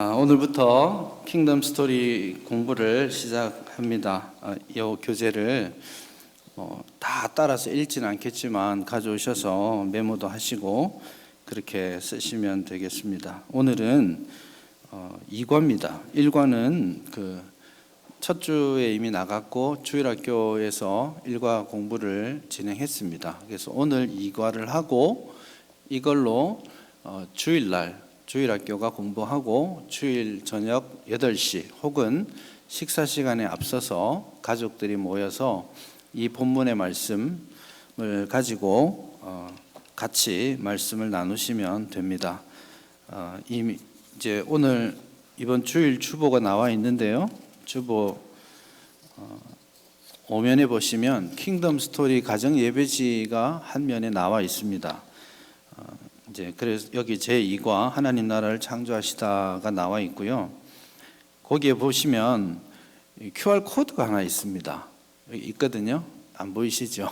오늘부터 킹덤 스토리 공부를 시작합니다. 이 교재를 다 따라서 읽지는 않겠지만 가져오셔서 메모도 하시고 그렇게 쓰시면 되겠습니다. 오늘은 2과입니다. 1과는 첫 주에 이미 나갔고 주일학교에서 1과 공부를 진행했습니다. 그래서 오늘 2과를 하고 이걸로 주일날 주일학교가 공부하고 주일 저녁 8시 혹은 식사 시간에 앞서서 가족들이 모여서 이 본문의 말씀을 가지고 같이 말씀을 나누시면 됩니다. 이미 이제 오늘 이번 주일 주보가 나와 있는데요. 주보 오면에 보시면 킹덤 스토리 가정 예배지가 한 면에 나와 있습니다. 이제 그래서 여기 제2과 하나님 나라를 창조하시다가 나와 있고요. 거기에 보시면 QR 코드가 하나 있습니다. 여기 있거든요. 안 보이시죠?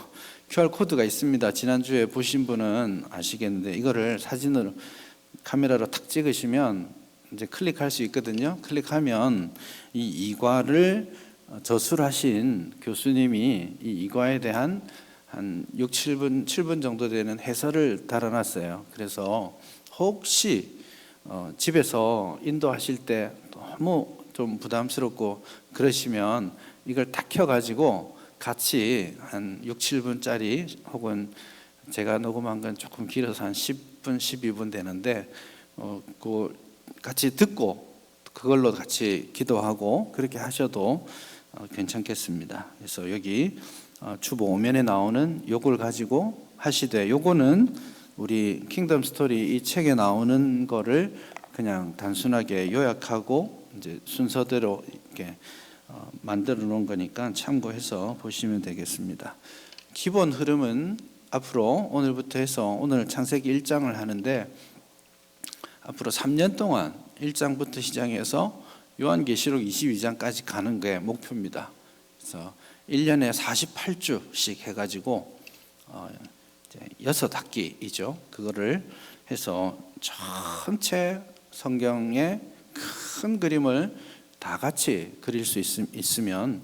QR 코드가 있습니다. 지난주에 보신 분은 아시겠는데 이거를 사진으로 카메라로 탁 찍으시면 이제 클릭할 수 있거든요. 클릭하면 이 2과를 저술하신 교수님이 이 2과에 대한 한 6, 7분 정도 되는 해설을 달아놨어요. 그래서 혹시 집에서 인도하실 때 너무 좀 부담스럽고 그러시면 이걸 딱 켜가지고 같이 한 6, 7분짜리 혹은 제가 녹음한 건 조금 길어서 한 10분, 12분 되는데 그 같이 듣고 그걸로 같이 기도하고 그렇게 하셔도 괜찮겠습니다. 그래서 여기 주보 5면에 나오는 요걸 가지고 하시되, 요거는 우리 킹덤 스토리 이 책에 나오는 거를 그냥 단순하게 요약하고 이제 순서대로 이렇게 만들어 놓은 거니까 참고해서 보시면 되겠습니다. 기본 흐름은 앞으로 오늘부터 해서 오늘 창세기 1장을 하는데 앞으로 3년 동안 1장부터 시작해서 요한계시록 22장까지 가는 게 목표입니다. 그래서 1년에 48주씩 해가지고 이제 6학기이죠. 그거를 해서 전체 성경의 큰 그림을 다 같이 그릴 수 있으면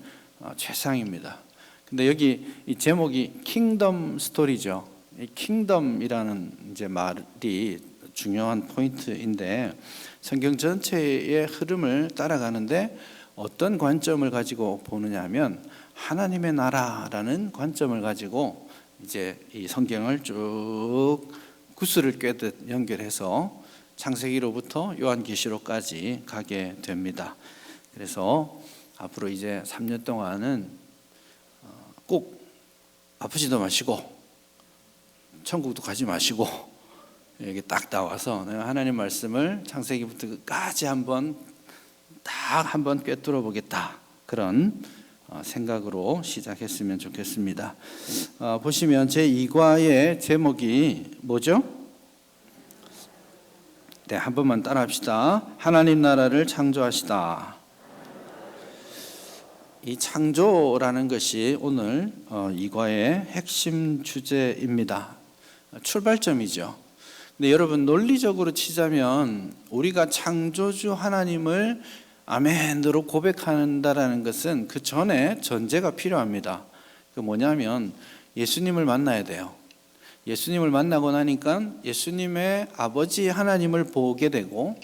최상입니다. 근데 여기 이 제목이 킹덤 스토리죠. 이 킹덤이라는 이제 말이 중요한 포인트인데 성경 전체의 흐름을 따라가는데 어떤 관점을 가지고 보느냐 하면 하나님의 나라라는 관점을 가지고 이제 이 성경을 쭉 구슬을 꿰듯 연결해서 창세기로부터 요한계시록까지 가게 됩니다. 그래서 앞으로 이제 3년 동안은 꼭 아프지도 마시고 천국도 가지 마시고 여기 딱 나와서 내가 하나님 말씀을 창세기부터 끝까지 한번 꿰뚫어 보겠다, 그런 생각으로 시작했으면 좋겠습니다. 보시면 제2과의 제목이 뭐죠? 네, 한 번만 따라합시다. 하나님 나라를 창조하시다. 이 창조라는 것이 오늘 2과의 핵심 주제입니다. 출발점이죠. 근데 여러분, 논리적으로 치자면 우리가 창조주 하나님을 아멘으로 고백한다라는 것은 그 전에 전제가 필요합니다. 그 뭐냐면 예수님을 만나야 돼요. 예수님을 만나고 나니까 예수님의 아버지 하나님을 보게 되고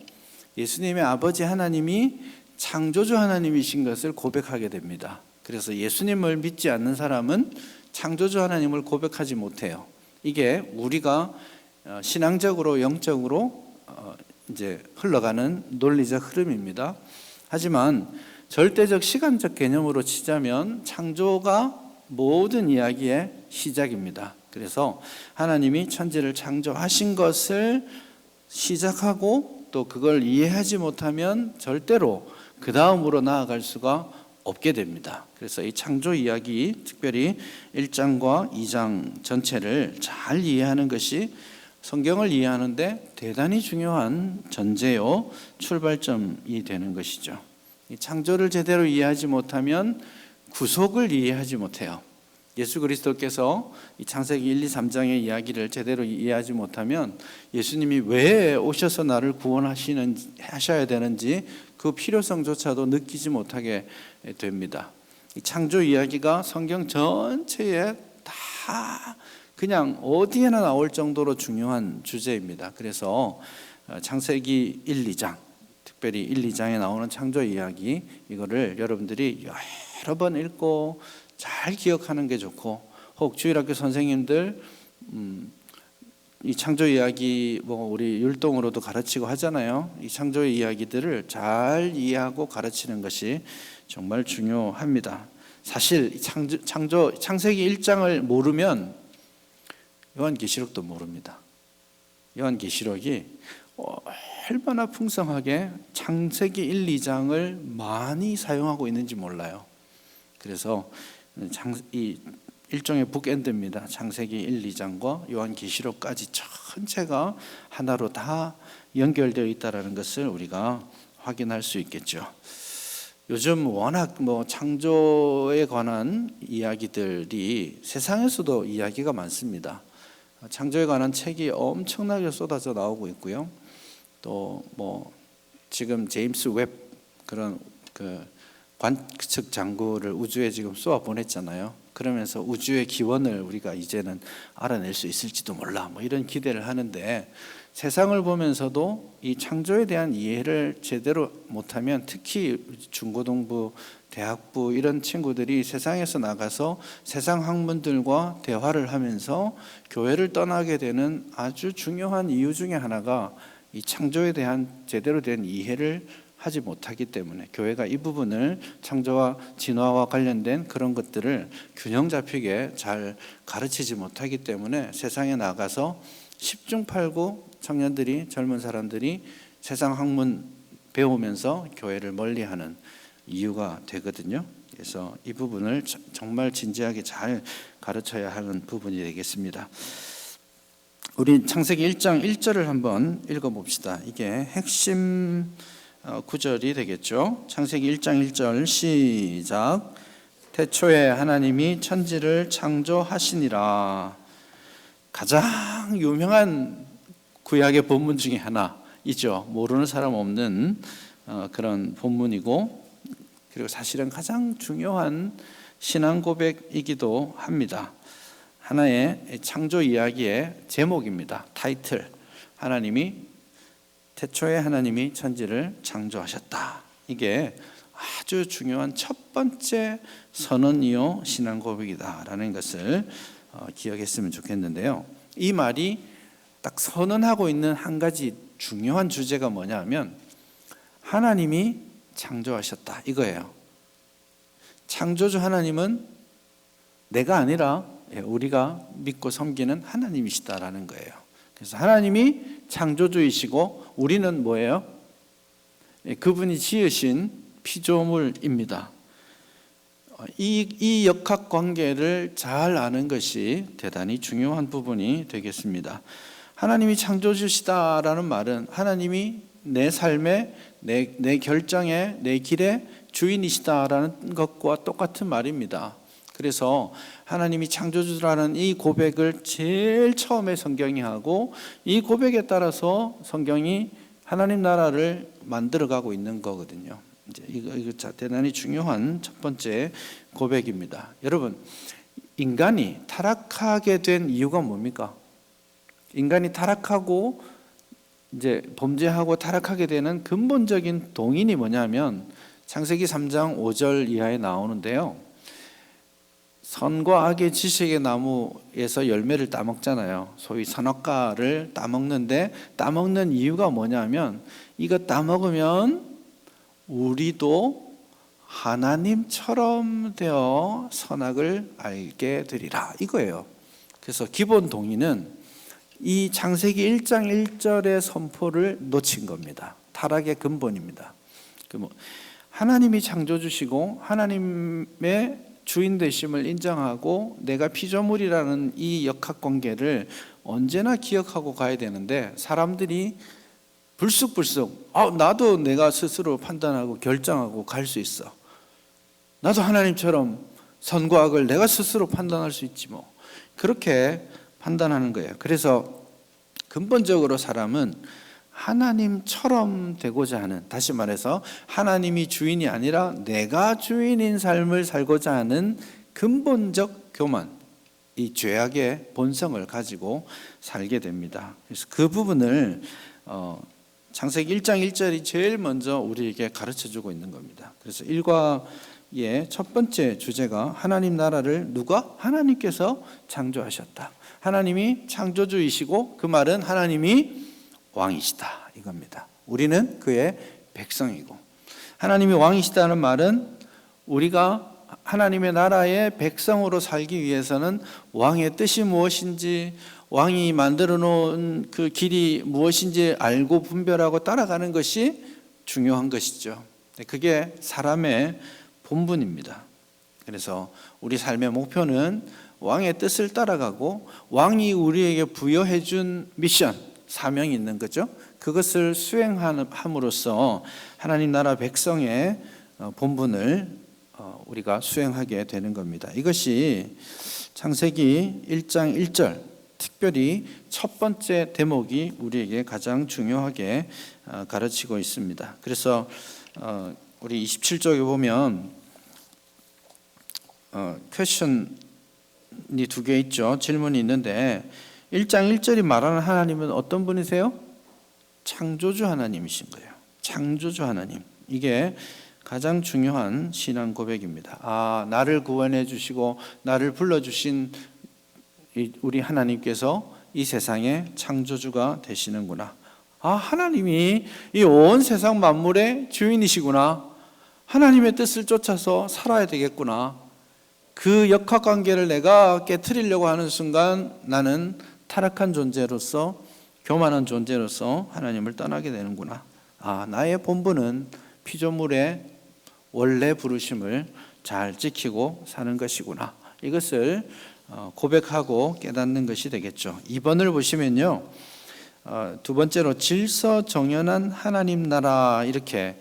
예수님의 아버지 하나님이 창조주 하나님이신 것을 고백하게 됩니다. 그래서 예수님을 믿지 않는 사람은 창조주 하나님을 고백하지 못해요. 이게 우리가 신앙적으로 영적으로 이제 흘러가는 논리적 흐름입니다. 하지만 절대적 시간적 개념으로 치자면 창조가 모든 이야기의 시작입니다. 그래서 하나님이 천지를 창조하신 것을 시작하고 또 그걸 이해하지 못하면 절대로 그 다음으로 나아갈 수가 없게 됩니다. 그래서 이 창조 이야기, 특별히 1장과 2장 전체를 잘 이해하는 것이 성경을 이해하는데 대단히 중요한 전제요, 출발점이 되는 것이죠. 이 창조를 제대로 이해하지 못하면 구속을 이해하지 못해요. 예수 그리스도께서 이 창세기 1, 2, 3장의 이야기를 제대로 이해하지 못하면 예수님이 왜 오셔서 나를 하셔야 되는지 그 필요성조차도 느끼지 못하게 됩니다. 이 창조 이야기가 성경 전체에 다 그냥 어디에나 나올 정도로 중요한 주제입니다. 그래서 창세기 1, 2장, 특별히 1, 2장에 나오는 창조 이야기, 이거를 여러분들이 여러 번 읽고 잘 기억하는 게 좋고, 혹 주일학교 선생님들 이 창조 이야기 우리 율동으로도 가르치고 하잖아요. 이 창조 이야기들을 잘 이해하고 가르치는 것이 정말 중요합니다. 사실 창세기 1장을 모르면 요한계시록도 모릅니다. 요한계시록이 얼마나 풍성하게 창세기 1, 2장을 많이 사용하고 있는지 몰라요. 그래서 이 일종의 북엔드입니다. 창세기 1, 2장과 요한계시록까지 전체가 하나로 다 연결되어 있다는 것을 우리가 확인할 수 있겠죠. 요즘 워낙 창조에 관한 이야기들이 세상에서도 이야기가 많습니다. 창조에 관한 책이 엄청나게 쏟아져 나오고 있고요. 또 지금 제임스 웹 그런 관측 장구를 우주에 지금 쏘아 보냈잖아요. 그러면서 우주의 기원을 우리가 이제는 알아낼 수 있을지도 몰라 이런 기대를 하는데, 세상을 보면서도 이 창조에 대한 이해를 제대로 못하면 특히 중고등부, 대학부 이런 친구들이 세상에서 나가서 세상 학문들과 대화를 하면서 교회를 떠나게 되는 아주 중요한 이유 중에 하나가 이 창조에 대한 제대로 된 이해를 하지 못하기 때문에, 교회가 이 부분을 창조와 진화와 관련된 그런 것들을 균형 잡히게 잘 가르치지 못하기 때문에 세상에 나가서 10중 8구 청년들이, 젊은 사람들이 세상 학문 배우면서 교회를 멀리하는 이유가 되거든요. 그래서 이 부분을 정말 진지하게 잘 가르쳐야 하는 부분이 되겠습니다. 우리 창세기 1장 1절을 한번 읽어봅시다. 이게 핵심 구절이 되겠죠. 창세기 1장 1절 시작. 태초에 하나님이 천지를 창조하시니라. 가장 유명한 구약의 본문 중에 하나이죠. 모르는 사람 없는 그런 본문이고, 그리고 사실은 가장 중요한 신앙 고백이기도 합니다. 하나의 창조 이야기의 제목입니다. 타이틀. 태초에 하나님이 천지를 창조하셨다. 이게 아주 중요한 첫 번째 선언이요 신앙 고백이다라는 것을 기억했으면 좋겠는데요. 이 말이 딱 선언하고 있는 한 가지 중요한 주제가 뭐냐면 하나님이 창조하셨다 이거예요. 창조주 하나님은 내가 아니라 우리가 믿고 섬기는 하나님이시다라는 거예요. 그래서 하나님이 창조주이시고 우리는 뭐예요? 그분이 지으신 피조물입니다. 이 역학관계를 잘 아는 것이 대단히 중요한 부분이 되겠습니다. 하나님이 창조주시다라는 말은 하나님이 내 삶에, 내 결정에, 내 길의 주인이시다라는 것과 똑같은 말입니다. 그래서 하나님이 창조주라는 이 고백을 제일 처음에 성경이 하고, 이 고백에 따라서 성경이 하나님 나라를 만들어가고 있는 거거든요. 이제 이거 대단히 중요한 첫 번째 고백입니다. 여러분, 인간이 타락하게 된 이유가 뭡니까? 인간이 타락하고 이제 범죄하고 타락하게 되는 근본적인 동인이 뭐냐면 창세기 3장 5절 이하에 나오는데요. 선과 악의 지식의 나무에서 열매를 따먹잖아요. 소위 선악과를 따먹는데, 따먹는 이유가 뭐냐면 이거 따먹으면 우리도 하나님처럼 되어 선악을 알게 되리라 이거예요. 그래서 기본 동의는 이 창세기 1장 1절의 선포를 놓친 겁니다. 타락의 근본입니다. 하나님이 창조주시고 하나님의 주인 되심을 인정하고 내가 피조물이라는 이 역학관계를 언제나 기억하고 가야 되는데, 사람들이 불쑥불쑥 나도 내가 스스로 판단하고 결정하고 갈 수 있어, 나도 하나님처럼 선과 악을 내가 스스로 판단할 수 있지 뭐. 그렇게 판단하는 거예요. 그래서 근본적으로 사람은 하나님처럼 되고자 하는, 다시 말해서 하나님이 주인이 아니라 내가 주인인 삶을 살고자 하는 근본적 교만, 이 죄악의 본성을 가지고 살게 됩니다. 그래서 그 부분을 창세기 1장 1절이 제일 먼저 우리에게 가르쳐주고 있는 겁니다. 그래서 일과의 첫 번째 주제가 하나님 나라를 누가? 하나님께서 창조하셨다. 하나님이 창조주이시고 그 말은 하나님이 왕이시다 이겁니다. 우리는 그의 백성이고, 하나님이 왕이시다는 말은 우리가 하나님의 나라의 백성으로 살기 위해서는 왕의 뜻이 무엇인지, 왕이 만들어 놓은 그 길이 무엇인지 알고 분별하고 따라가는 것이 중요한 것이죠. 그게 사람의 본분입니다. 그래서 우리 삶의 목표는 왕의 뜻을 따라가고 왕이 우리에게 부여해 준 미션, 사명이 있는 거죠. 그것을 수행함으로써 하나님 나라 백성의 본분을 우리가 수행하게 되는 겁니다. 이것이 창세기 1장 1절, 특별히 첫 번째 대목이 우리에게 가장 중요하게 가르치고 있습니다. 그래서 우리 27쪽에 보면 퀘션이 두 개 있죠. 질문이 있는데 1장 1절이 말하는 하나님은 어떤 분이세요? 창조주 하나님이신 거예요. 창조주 하나님. 이게 가장 중요한 신앙 고백입니다. 나를 구원해 주시고 나를 불러주신 우리 하나님께서 이 세상의 창조주가 되시는구나. 하나님이 이 온 세상 만물의 주인이시구나. 하나님의 뜻을 쫓아서 살아야 되겠구나. 그 역학관계를 내가 깨트리려고 하는 순간 나는 타락한 존재로서, 교만한 존재로서 하나님을 떠나게 되는구나. 나의 본분은 피조물의 원래 부르심을 잘 지키고 사는 것이구나. 이것을 고백하고 깨닫는 것이 되겠죠. 2번을 보시면요, 두 번째로 질서정연한 하나님 나라 이렇게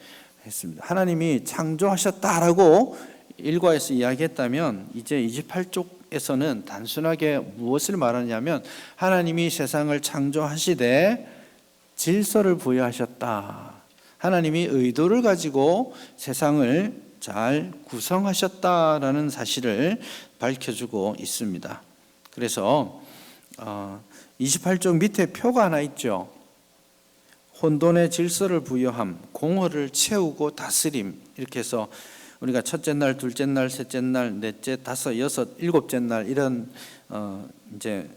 했습니다. 하나님이 창조하셨다라고 일과에서 이야기했다면 이제 28쪽에서는 단순하게 무엇을 말하냐면 하나님이 세상을 창조하시되 질서를 부여하셨다. 하나님이 의도를 가지고 세상을 잘 구성하셨다라는 사실을 밝혀주고 있습니다. 그래서 28쪽 밑에 표가 하나 있죠. 혼돈의 질서를 부여함, 공허를 채우고 다스림. 이렇게 해서 우리가 첫째 날, 둘째 날, 셋째 날, 넷째, 다섯, 여섯, 일곱째 날 이런 이제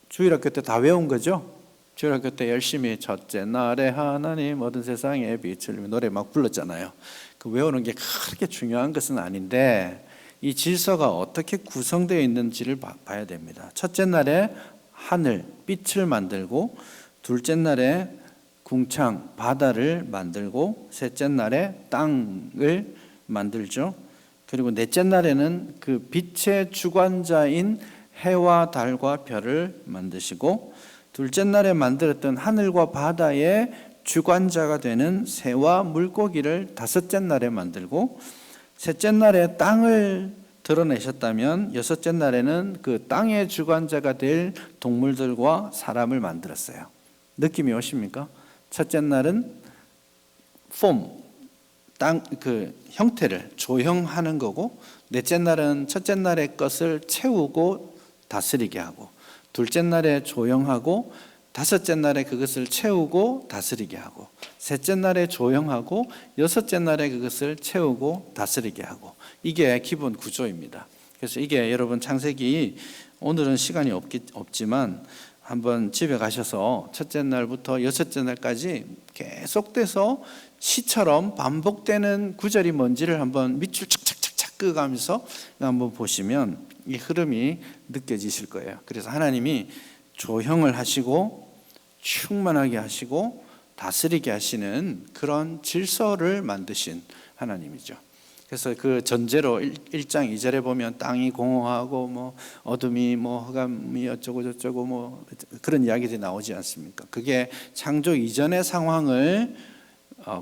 주일학교 때 다 외운 거죠. 주일학교 때 열심히 첫째 날에 하나님 얻은 세상에 빛을 노래 막 불렀잖아요. 그 외우는 게 그렇게 중요한 것은 아닌데 이 질서가 어떻게 구성되어 있는지를 봐야 됩니다. 첫째 날에 하늘, 빛을 만들고, 둘째 날에 궁창, 바다를 만들고, 셋째 날에 땅을 만들죠. 그리고 넷째 날에는 그 빛의 주관자인 해와 달과 별을 만드시고, 둘째 날에 만들었던 하늘과 바다의 주관자가 되는 새와 물고기를 다섯째 날에 만들고, 셋째 날에 땅을 드러내셨다면 여섯째 날에는 그 땅의 주관자가 될 동물들과 사람을 만들었어요. 느낌이 오십니까? 첫째 날은 땅 그 형태를 조형하는 거고, 넷째 날은 첫째 날의 것을 채우고 다스리게 하고, 둘째 날에 조형하고, 다섯째 날에 그것을 채우고 다스리게 하고, 셋째 날에 조형하고, 여섯째 날에 그것을 채우고 다스리게 하고, 이게 기본 구조입니다. 그래서 이게 여러분 창세기, 오늘은 시간이 없지만 한번 집에 가셔서 첫째 날부터 여섯째 날까지 계속돼서 시처럼 반복되는 구절이 뭔지를 한번 밑줄 착착착착 그어가면서 한번 보시면 이 흐름이 느껴지실 거예요. 그래서 하나님이 조형을 하시고 충만하게 하시고 다스리게 하시는 그런 질서를 만드신 하나님이죠. 그래서 그 전제로 1장 2절에 보면 땅이 공허하고 뭐 어둠이 뭐 흑암이 어쩌고 저쩌고 뭐 그런 이야기들이 나오지 않습니까? 그게 창조 이전의 상황을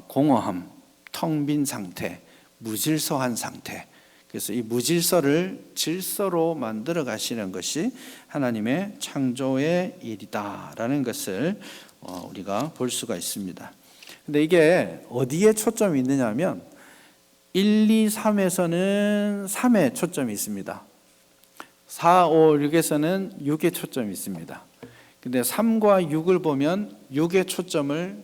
공허함, 텅 빈 상태, 무질서한 상태, 그래서 이 무질서를 질서로 만들어 가시는 것이 하나님의 창조의 일이다라는 것을 우리가 볼 수가 있습니다. 근데 이게 어디에 초점이 있느냐 하면 1, 2, 3에서는 3에 초점이 있습니다. 4, 5, 6에서는 6에 초점이 있습니다. 근데 3과 6을 보면 6에 초점을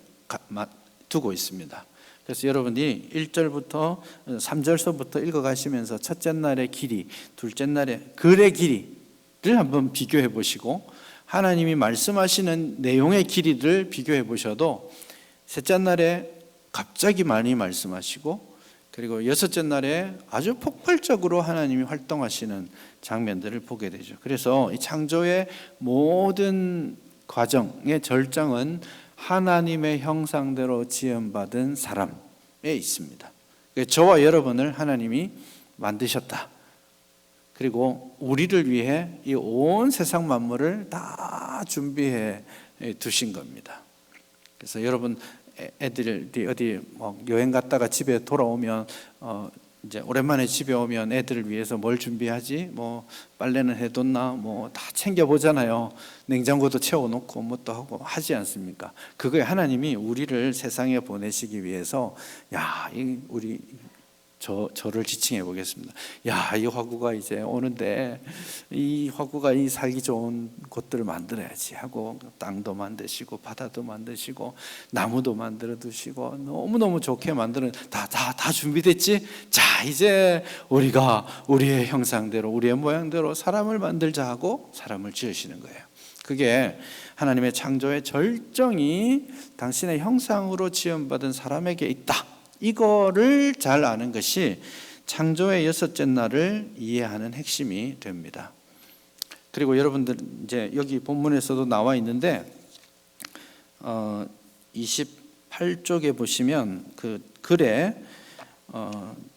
두고 있습니다. 그래서 여러분이 1절부터 3절서부터 읽어가시면서 첫째 날의 길이, 둘째 날의 글의 길이를 한번 비교해 보시고 하나님이 말씀하시는 내용의 길이를 비교해 보셔도 셋째 날에 갑자기 많이 말씀하시고 그리고 여섯째 날에 아주 폭발적으로 하나님이 활동하시는 장면들을 보게 되죠. 그래서 이 창조의 모든 과정의 절정은 하나님의 형상대로 지음받은 사람에 있습니다. 저와 여러분을 하나님이 만드셨다. 그리고 우리를 위해 이 온 세상 만물을 다 준비해 두신 겁니다. 그래서 여러분 애들이 어디 여행 갔다가 집에 돌아오면 이제 오랜만에 집에 오면 애들을 위해서 뭘 준비하지? 뭐 빨래는 해뒀나? 뭐 다 챙겨 보잖아요. 냉장고도 채워놓고 뭐 또 하고 하지 않습니까? 그거에 하나님이 우리를 세상에 보내시기 위해서 우리 저를 지칭해 보겠습니다. 이 화구가 이제 오는데 이 화구가 이 살기 좋은 곳들을 만들어야지 하고 땅도 만드시고 바다도 만드시고 나무도 만들어 두시고 너무너무 좋게 만드는 다 준비됐지? 자, 이제 우리가 우리의 형상대로 우리의 모양대로 사람을 만들자 하고 사람을 지으시는 거예요. 그게 하나님의 창조의 절정이 당신의 형상으로 지음받은 사람에게 있다. 이거를 잘 아는 것이 창조의 여섯째 날을 이해하는 핵심이 됩니다. 그리고 여러분들 이제 여기 본문에서도 나와 있는데 28쪽에 보시면 그 글에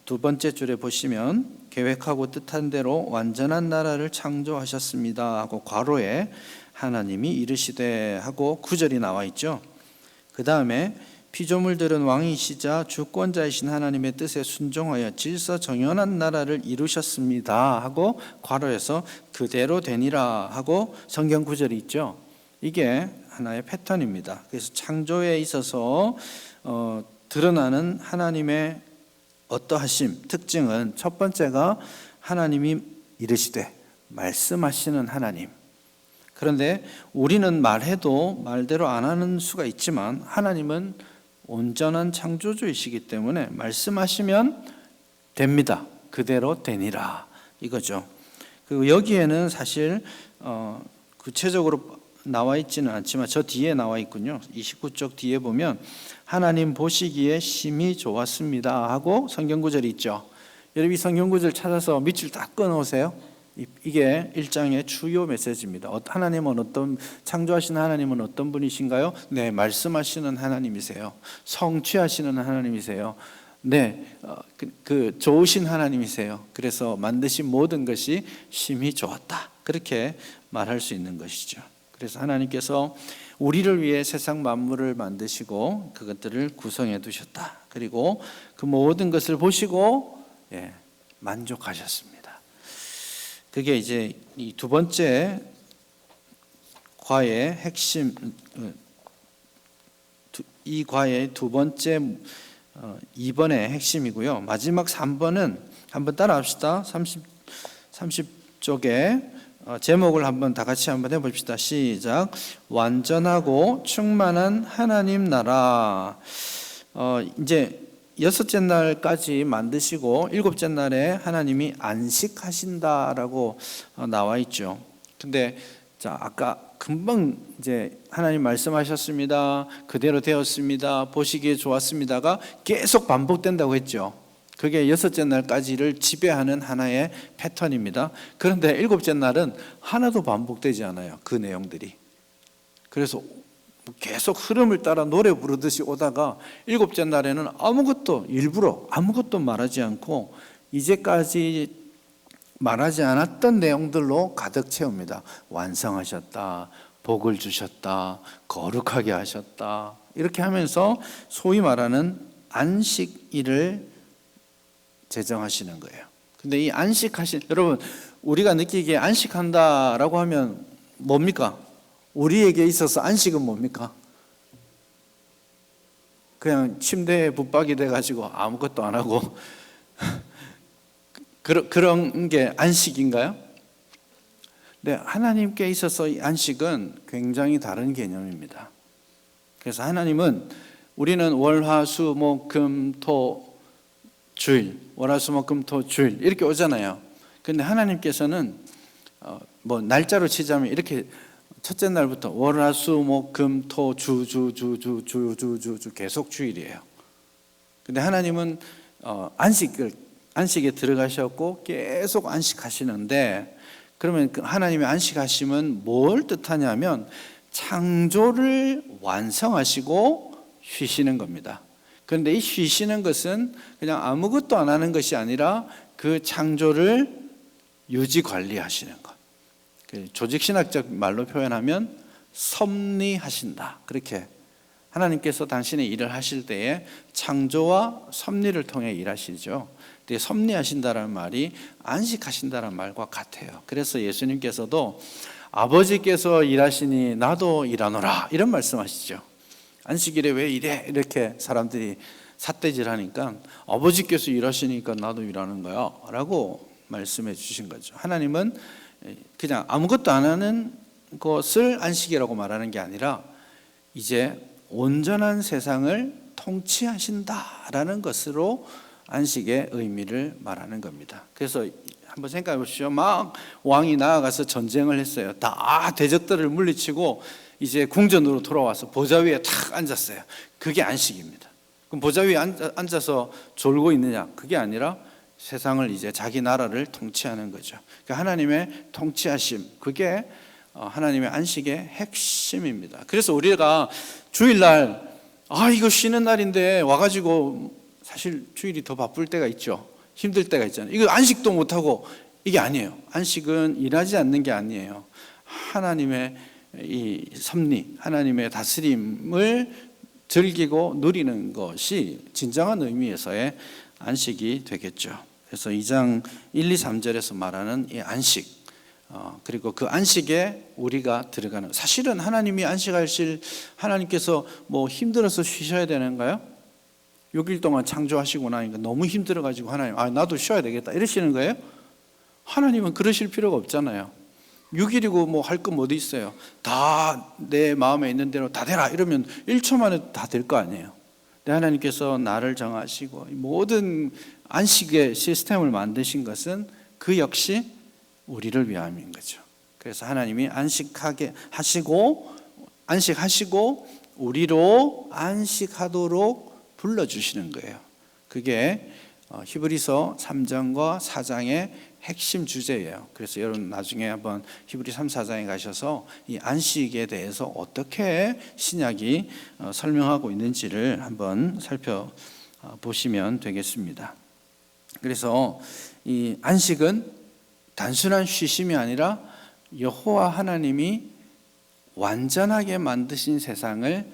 두 번째 줄에 보시면 계획하고 뜻한 대로 완전한 나라를 창조하셨습니다 하고 괄호에 하나님이 이르시되 하고 9절이 나와 있죠. 그 다음에 피조물들은 왕이시자 주권자이신 하나님의 뜻에 순종하여 질서 정연한 나라를 이루셨습니다 하고 괄호에서 그대로 되니라 하고 성경 구절이 있죠. 이게 하나의 패턴입니다. 그래서 창조에 있어서 드러나는 하나님의 어떠하심, 특징은 첫 번째가 하나님이 이르시되 말씀하시는 하나님. 그런데 우리는 말해도 말대로 안 하는 수가 있지만 하나님은 온전한 창조주이시기 때문에 말씀하시면 됩니다. 그대로 되니라 이거죠. 그리고 여기에는 사실 구체적으로 나와 있지는 않지만 저 뒤에 나와 있군요. 29쪽 뒤에 보면 하나님 보시기에 심히 좋았습니다 하고 성경 구절이 있죠. 여러분 이 성경 구절 찾아서 밑줄 딱 끊어오세요. 이게 1장의 주요 메시지입니다. 하나님은 창조하신 하나님은 어떤 분이신가요? 네, 말씀하시는 하나님이세요. 성취하시는 하나님이세요. 네, 좋으신 하나님이세요. 그래서 만드신 모든 것이 심히 좋았다. 그렇게 말할 수 있는 것이죠. 그래서 하나님께서 우리를 위해 세상 만물을 만드시고 그것들을 구성해 두셨다. 그리고 그 모든 것을 보시고 만족하셨습니다. 그게 이제 이 두 번째 과의 핵심, 이 과의 두 번째 2번의 핵심이고요. 마지막 3번은 한번 따라합시다. 30쪽에 제목을 한번 다 같이 한번 해봅시다. 시작. 완전하고 충만한 하나님 나라. 이제 여섯째 날까지 만드시고 일곱째 날에 하나님이 안식하신다라고 나와 있죠. 근데 아까 금방 이제 하나님 말씀하셨습니다. 그대로 되었습니다. 보시기에 좋았습니다가 계속 반복된다고 했죠. 그게 여섯째 날까지를 지배하는 하나의 패턴입니다. 그런데 일곱째 날은 하나도 반복되지 않아요. 그 내용들이. 그래서 계속 흐름을 따라 노래 부르듯이 오다가 일곱째 날에는 일부러 아무것도 말하지 않고 이제까지 말하지 않았던 내용들로 가득 채웁니다. 완성하셨다, 복을 주셨다, 거룩하게 하셨다. 이렇게 하면서 소위 말하는 안식일을 제정하시는 거예요. 근데 이 여러분, 우리가 느끼기에 안식한다라고 하면 뭡니까? 우리에게 있어서 안식은 뭡니까? 그냥 침대에 붙박이 돼가지고 아무것도 안 하고 그런 게 안식인가요? 네, 하나님께 있어서 이 안식은 굉장히 다른 개념입니다. 그래서 우리는 월, 화, 수, 목, 금, 토, 주일, 월, 화, 수, 목, 금, 토, 주일 이렇게 오잖아요. 근데 하나님께서는 뭐 날짜로 치자면 이렇게 첫째 날부터 월, 화, 수, 목, 금, 토, 주 계속 주일이에요. 근데 하나님은 안식에 들어가셨고 계속 안식하시는데, 그러면 하나님의 안식하심은 뭘 뜻하냐면 창조를 완성하시고 쉬시는 겁니다. 그런데 이 쉬시는 것은 그냥 아무것도 안 하는 것이 아니라 그 창조를 유지 관리하시는 것. 조직신학적 말로 표현하면 섭리하신다. 그렇게 하나님께서 당신의 일을 하실 때에 창조와 섭리를 통해 일하시죠. 섭리하신다는 말이 안식하신다는 말과 같아요. 그래서 예수님께서도 아버지께서 일하시니 나도 일하노라 이런 말씀하시죠. 안식일에 왜 이래? 이렇게 사람들이 삿대질하니까 아버지께서 일하시니까 나도 일하는 거야 라고 말씀해 주신 거죠. 하나님은 그냥 아무것도 안 하는 것을 안식이라고 말하는 게 아니라 이제 온전한 세상을 통치하신다라는 것으로 안식의 의미를 말하는 겁니다. 그래서 한번 생각해 보십시오. 막 왕이 나아가서 전쟁을 했어요. 다 대적들을 물리치고 이제 궁전으로 돌아와서 보좌 위에 탁 앉았어요. 그게 안식입니다. 그럼 보좌 위에 앉아서 졸고 있느냐? 그게 아니라 세상을 이제 자기 나라를 통치하는 거죠. 그러니까 하나님의 통치하심, 그게 하나님의 안식의 핵심입니다. 그래서 우리가 주일날 이거 쉬는 날인데 와가지고 사실 주일이 더 바쁠 때가 있죠. 힘들 때가 있잖아요. 이거 안식도 못하고 이게 아니에요. 안식은 일하지 않는 게 아니에요. 하나님의 이 섭리, 하나님의 다스림을 즐기고 누리는 것이 진정한 의미에서의 안식이 되겠죠. 그래서 2장 1, 2, 3절에서 말하는 이 안식, 그리고 그 안식에 우리가 들어가는, 사실은 하나님이 안식하실, 하나님께서 뭐 힘들어서 쉬셔야 되는가요? 6일 동안 창조하시고 나니까 너무 힘들어가지고 하나님 나도 쉬어야 되겠다 이러시는 거예요? 하나님은 그러실 필요가 없잖아요. 6일이고 뭐 할 건 어디 있어요? 다 내 마음에 있는 대로 다 되라 이러면 1초 만에 다 될 거 아니에요. 근데 하나님께서 나를 정하시고 모든 안식의 시스템을 만드신 것은 그 역시 우리를 위함인 거죠. 그래서 하나님이 안식하시고 우리로 안식하도록 불러주시는 거예요. 그게 히브리서 3장과 4장의 핵심 주제예요. 그래서 여러분 나중에 한번 히브리 3, 4장에 가셔서 이 안식에 대해서 어떻게 신약이 설명하고 있는지를 한번 살펴보시면 되겠습니다. 그래서 이 안식은 단순한 쉬심이 아니라 여호와 하나님이 완전하게 만드신 세상을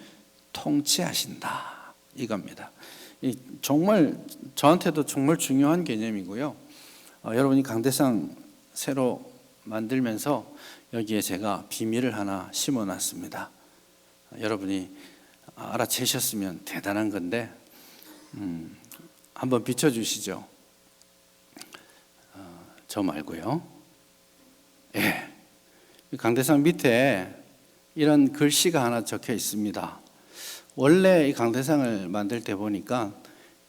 통치하신다 이겁니다. 정말 저한테도 정말 중요한 개념이고요. 여러분이 강대상 새로 만들면서 여기에 제가 비밀을 하나 심어놨습니다. 여러분이 알아채셨으면 대단한 건데 한번 비춰주시죠. 저 말고요. 예, 강대상 밑에 이런 글씨가 하나 적혀 있습니다. 원래 이 강대상을 만들 때 보니까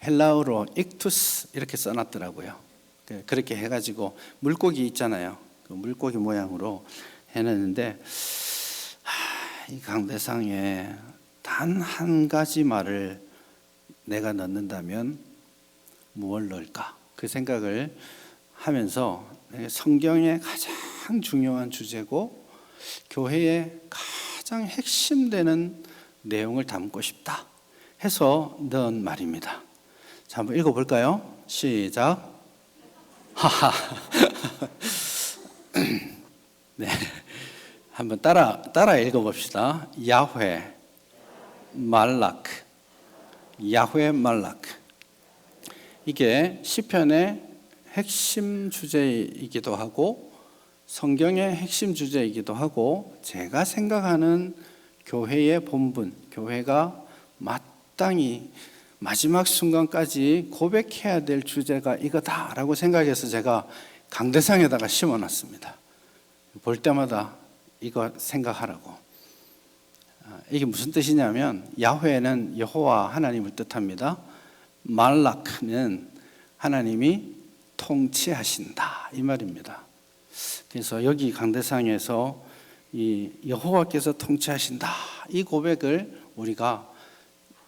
헬라어로 익투스 이렇게 써놨더라고요. 그렇게 해가지고 물고기 있잖아요. 그 물고기 모양으로 해놨는데 이 강대상에 단 한 가지 말을 내가 넣는다면 무엇을 넣을까? 그 생각을 하면서 성경의 가장 중요한 주제고 교회의 가장 핵심되는 내용을 담고 싶다 해서 넣은 말입니다. 자, 한번 읽어볼까요? 시작. 하하. 네, 한번 따라 읽어봅시다. 야훼 말라크, 야훼 말라크. 이게 시편의 핵심 주제이기도 하고 성경의 핵심 주제이기도 하고 제가 생각하는 교회의 본분, 교회가 마땅히 마지막 순간까지 고백해야 될 주제가 이거다라고 생각해서 제가 강대상에다가 심어놨습니다. 볼 때마다 이거 생각하라고. 이게 무슨 뜻이냐면 야훼는 여호와 하나님을 뜻합니다. 말라크는 하나님이 통치하신다 이 말입니다. 그래서 여기 강대상에서 이 여호와께서 통치하신다 이 고백을 우리가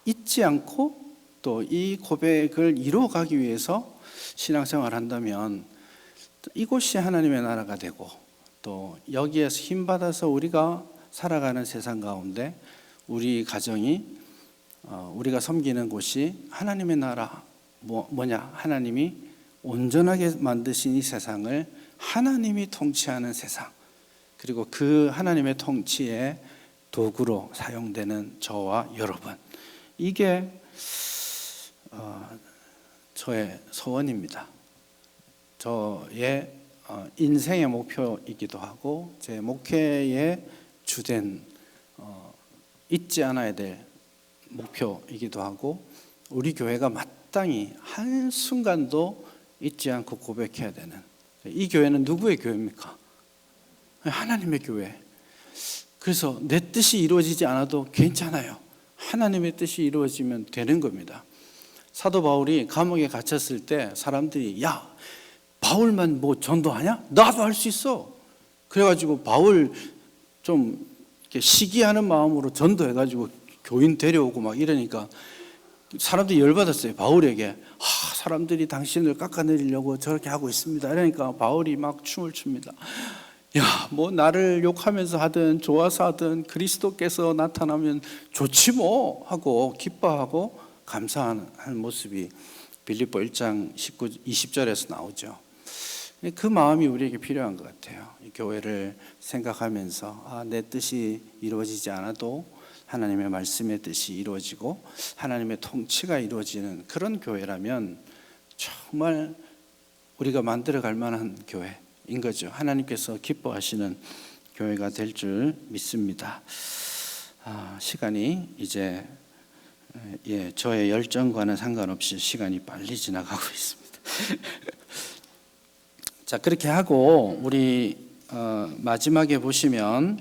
잊지 않고 또 이 고백을 이루어가기 위해서 신앙생활을 한다면 이곳이 하나님의 나라가 되고 또 여기에서 힘받아서 우리가 살아가는 세상 가운데 우리 가정이 우리가 섬기는 곳이 하나님의 나라 뭐냐 하나님이 온전하게 만드신 이 세상을 하나님이 통치하는 세상 그리고 그 하나님의 통치의 도구로 사용되는 저와 여러분 이게 저의 소원입니다. 저의 인생의 목표이기도 하고 제 목회의 주된 잊지 않아야 될 목표이기도 하고 우리 교회가 마땅히 한순간도 잊지 않고 고백해야 되는 이 교회는 누구의 교회입니까? 하나님의 교회. 그래서 내 뜻이 이루어지지 않아도 괜찮아요. 하나님의 뜻이 이루어지면 되는 겁니다. 사도 바울이 감옥에 갇혔을 때 사람들이 야 바울만 뭐 전도하냐? 나도 할 수 있어. 그래가지고 바울 좀 이렇게 시기하는 마음으로 전도해가지고 교인 데려오고 막 이러니까 사람들이 열받았어요. 바울에게 사람들이 당신을 깎아내리려고 저렇게 하고 있습니다. 그러니까 바울이 막 춤을 춥니다. 야, 뭐 나를 욕하면서 하든 좋아서 하든 그리스도께서 나타나면 좋지 뭐 하고 기뻐하고 감사하는 모습이 빌립보 1장 20절에서 나오죠. 그 마음이 우리에게 필요한 것 같아요. 이 교회를 생각하면서 내 뜻이 이루어지지 않아도 하나님의 말씀의 뜻이 이루어지고 하나님의 통치가 이루어지는 그런 교회라면 정말 우리가 만들어갈 만한 교회인 거죠. 하나님께서 기뻐하시는 교회가 될 줄 믿습니다. 시간이 이제 저의 열정과는 상관없이 시간이 빨리 지나가고 있습니다. 자, 그렇게 하고 우리 마지막에 보시면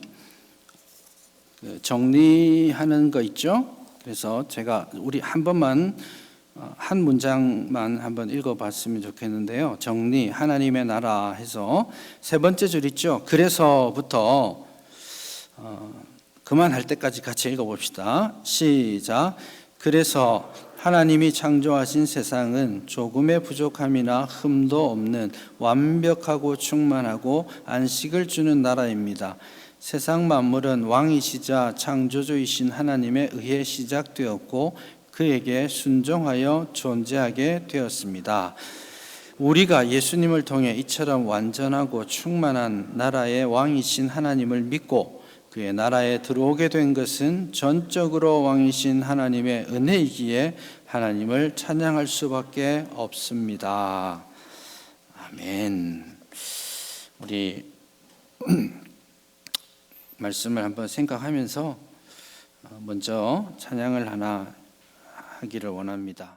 정리하는 거 있죠? 그래서 제가 우리 한 번만 한 문장만 한번 읽어봤으면 좋겠는데요. 정리, 하나님의 나라 해서 세 번째 줄 있죠? 그래서부터 그만할 때까지 같이 읽어봅시다. 시작. 그래서 하나님이 창조하신 세상은 조금의 부족함이나 흠도 없는 완벽하고 충만하고 안식을 주는 나라입니다. 세상 만물은 왕이시자 창조주이신 하나님에 의해 시작되었고 그에게 순종하여 존재하게 되었습니다. 우리가 예수님을 통해 이처럼 완전하고 충만한 나라의 왕이신 하나님을 믿고 그의 나라에 들어오게 된 것은 전적으로 왕이신 하나님의 은혜이기에 하나님을 찬양할 수밖에 없습니다. 아멘. 우리 말씀을 한번 생각하면서 먼저 찬양을 하나 하기를 원합니다.